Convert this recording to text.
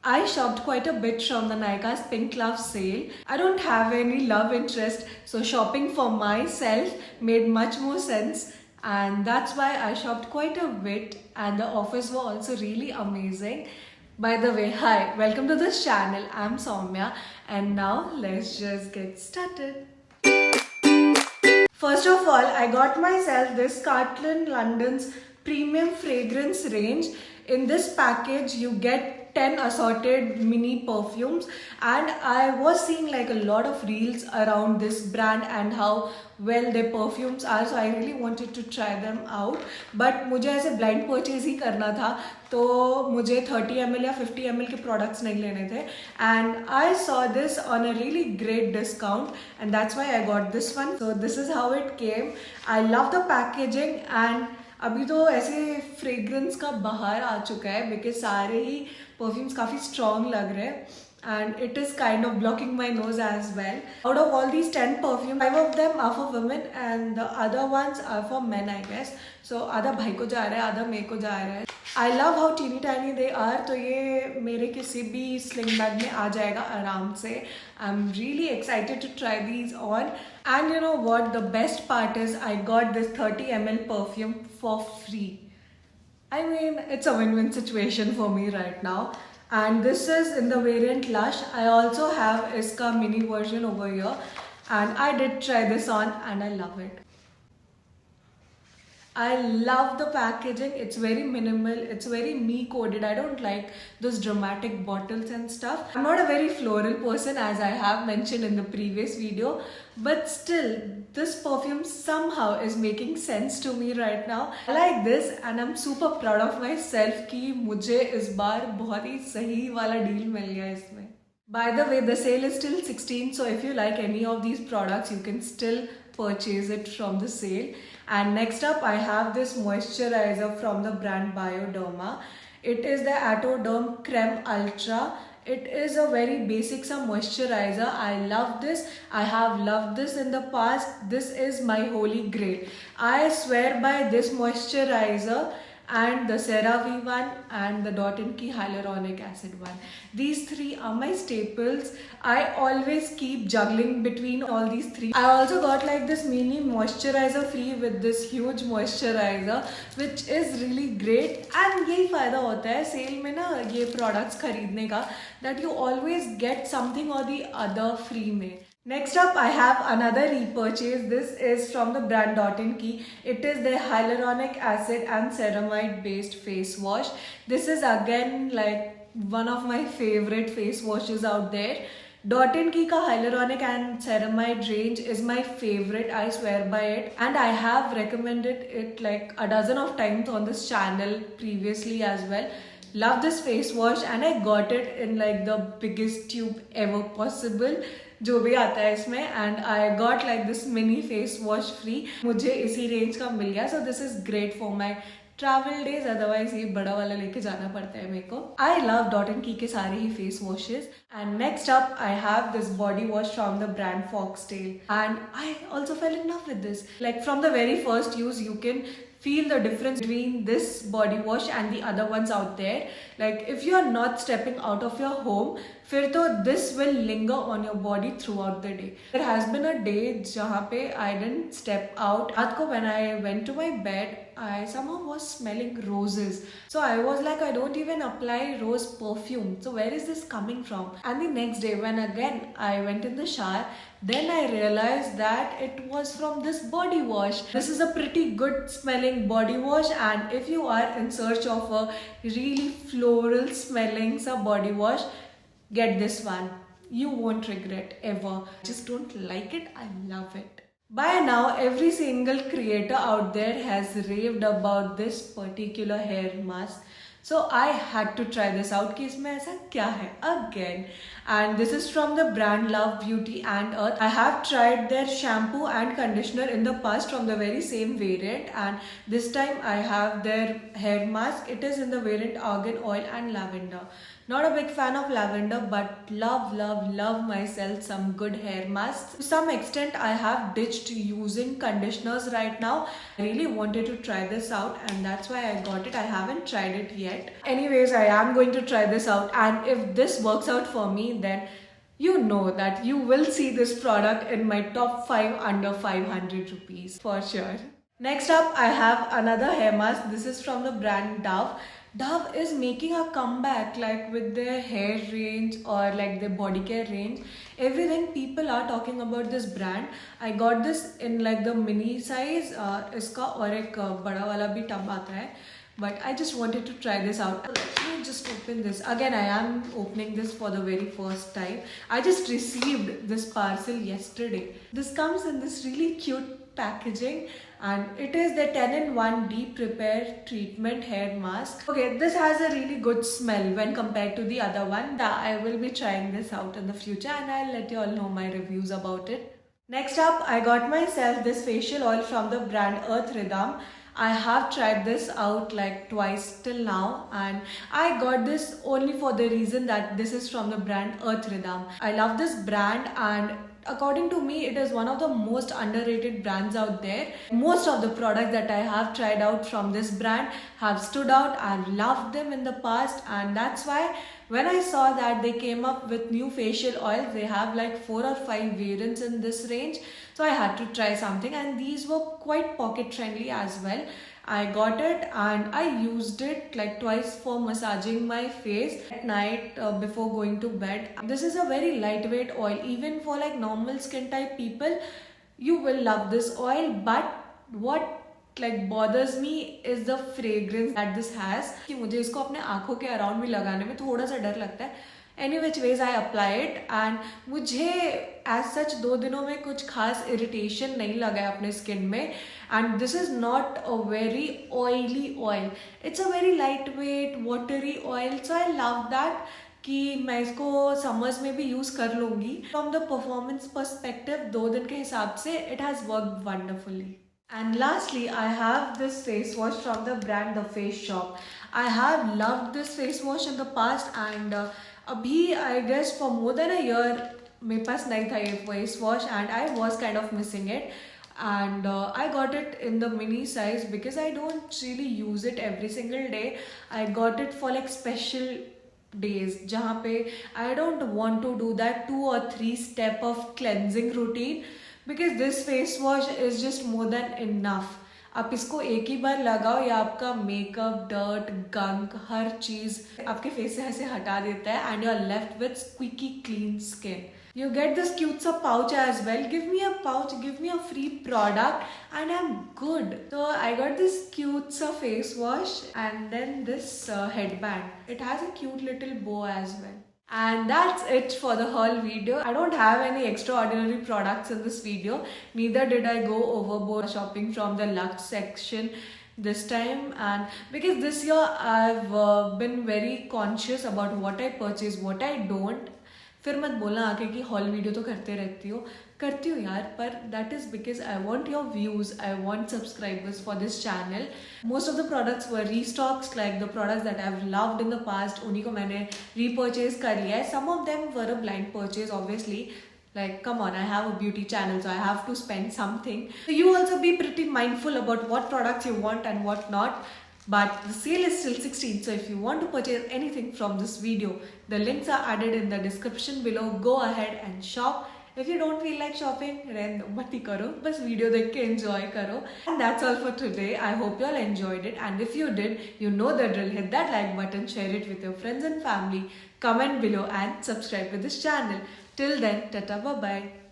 I shopped quite a bit from the Nykaa's Pink Love sale. I don't have any love interest, so shopping for myself made much more sense, and that's why I shopped quite a bit, and the offers were also really amazing. By the way, hi, welcome to this channel. I'm Soumya, and now let's just get started. First of all, I got myself this Carlton London's premium fragrance range. In this package, you get 10 assorted mini perfumes, and I was seeing like a lot of reels around this brand and how well their perfumes are, so I really wanted to try them out. But मुझे ऐसे blind purchase ही करना था, तो मुझे 30 ml या 50 ml के products नहीं लेने थे, and I saw this on a really great discount, and that's why I got this one. So this is how it came. I love the packaging, and अभी तो ऐसे फ्रेग्रेंस का बाहर आ चुका है बिकॉज सारे ही परफ्यूम्स काफ़ी स्ट्रॉन्ग लग रहे हैं and it is kind of blocking my nose as well. Out of all these 10 perfumes, 5 of them are for women and the other ones are for men, I guess. So आधा भाई को जा रहा है, आधा मेरे को जा रहा है. I love how teeny tiny they are. तो ये मेरे किसी भी sling bag में आ जाएगा आराम से. I'm really excited to try these on. And you know what? The best part is I got this 30 ml perfume for free. I mean, it's a win-win situation for me right now. And this is in the variant Lush. I also have Iska mini version over here, and I did try this on and I love it. I love the packaging. It's very minimal, it's very me coded. I don't like those dramatic bottles and stuff. I'm not a very floral person, as I have mentioned in the previous video, but still this perfume somehow is making sense to me right now. I like this and I'm super proud of myself कि मुझे इस बार बहुत ही सही वाला deal मिल गया इसमें. By the way, the sale is till 16, so if you like any of these products, you can still purchase it from the sale. And next up, I have this moisturizer from the brand Bioderma. It is the Atoderm Creme Ultra. It is a very basic moisturizer. I love this. I have loved this in the past. This is my holy grail. I swear by this moisturizer and the CeraVe one and the Dot & Key Hyaluronic Acid one. These three are my staples. I always keep juggling between all these three. I also got like this mini moisturizer free with this huge moisturizer, which is really great. And यही फायदा होता है cell में ना ये products खरीदने का, that you always get something or the other free में. Next up, I have another repurchase. This is from the brand Dot & Key. It is the hyaluronic acid and ceramide based face wash. This is again like one of my favorite face washes out there. Dot & Key ka hyaluronic and ceramide range is my favorite. I swear by it, and I have recommended it like a dozen of times on this channel previously as well. Love this face wash, and I got it in like the biggest tube ever possible जो भी आता है इसमें, and I got like this mini face wash free. मुझे इसी range का मिल गया, so this is great for my travel days. Otherwise ये बड़ा वाला लेके जाना पड़ता है मेरे को. I love Dot & Key के सारे ही face washes. And next up, I have this body wash from the brand Foxtail, and I also fell in love with this. Like from the very first use, you can feel the difference between this body wash and the other ones out there. Like if you are not stepping out of your home, फिर तो this will linger on your body throughout the day. There has been a day जहाँ पे I didn't step out. रात को when I went to my bed, I somehow was smelling roses. So I was like, I don't even apply rose perfume. So where is this coming from? And the next day when again I went in the shower, then I realized that it was from this body wash. This is a pretty good smelling body wash, and if you are in search of a really floral smelling body wash, get this one. You won't regret ever. Just don't like it. I love it. By now, every single creator out there has raved about this particular hair mask. So I had to try this out कि इसमें ऐसा क्या है again. And this is from the brand Love Beauty and Earth. I have tried their shampoo and conditioner in the past from the very same variant, and this time I have their hair mask. It is in the variant Argan Oil and Lavender. Not a big fan of lavender, but love myself some good hair masks. To some extent, I have ditched using conditioners right now. I really wanted to try this out, and that's why I got it. I haven't tried it yet. Anyways, I am going to try this out, and if this works out for me, then you know that you will see this product in my top 5 under 500 rupees for sure. Next up, I have another hair mask. This is from the brand Dove. Dove is making a comeback like with their hair range or like their body care range. Everything people are talking about this brand. I got this in like the mini size. इसका और एक बड़ा वाला भी tub आता है. But I just wanted to try this out. Let me just open this. Again, I am opening this for the very first time. I just received this parcel yesterday. This comes in this really cute packaging, and it is the 10-in-1 Deep Repair Treatment Hair Mask. Okay, this has a really good smell when compared to the other one. I will be trying this out in the future, and I'll let you all know my reviews about it. Next up, I got myself this facial oil from the brand Earth Rhythm. I have tried this out like twice till now, and I got this only for the reason that this is from the brand Earth Rhythm. I love this brand, and according to me, it is one of the most underrated brands out there. Most of the products that I have tried out from this brand have stood out. I've loved them in the past, and that's why when I saw that they came up with new facial oils, they have like 4 or 5 variants in this range. So I had to try something, and these were quite pocket friendly as well. I got it and I used it like twice for massaging my face at night before going to bed. This is a very lightweight oil. Even for like normal skin type people, you will love this oil. But what like bothers me is the fragrance that this has. कि मुझे इसको अपने आँखों के around भी लगाने में थोड़ा सा डर लगता है. Any which ways I apply it, and मुझे as such 2 दिनों में कुछ खास irritation नहीं लगा है अपने skin में. And this is not a very oily oil. It's a very lightweight, watery oil. So I love that कि मैं इसको summers में भी use कर लूँगी. From the performance perspective, 2 दिन के हिसाब से it has worked wonderfully. And lastly, I have this face wash from the brand The Face Shop. I have loved this face wash in the past, and अभी I guess for more than a year मेरे पास नहीं था ये face wash, and I was kind of missing it. And I got it in the mini size because I don't really use it every single day. I got it for like special days जहाँ पे I don't want to do that 2 or 3 step of cleansing routine, because this face wash is just more than enough. आप इसको एक ही बार लगाओ या आपका makeup, dirt, गंक, हर चीज आपके फेस से ऐसे हटा देता है, and you're left with squeaky clean skin. You get this cute sa pouch as well. Give me a pouch, give me a free product, and I'm good. So I got this cute sa face wash and then this headband. It has a cute little bow as well. And that's it for the whole video. I don't have any extraordinary products in this video. Neither did I go overboard shopping from the Lux section this time, and because this year I've been very conscious about what I purchase, what I don't. फिर मत बोलना आके कि hall video तो करते रहती हो यार, पर that is because I want your views, I want subscribers for this channel. Most of the products were restocks, like the products that I have loved in the past, उन्हीं को मैंने repurchase कर लिया है. Some of them were a blind purchase obviously. Like, come on, I have a beauty channel, so I have to spend something. So you also be pretty mindful about what products you want and what not. But the sale is still 16, so if you want to purchase anything from this video, the links are added in the description below. Go ahead and shop. If you don't feel like shopping, then mati karo, bas video dekh ke enjoy karo. And that's all for today. I hope you all enjoyed it, and if you did, you know the drill. Hit that like button, share it with your friends and family, comment below and subscribe to this channel. Till then, tata, bye bye.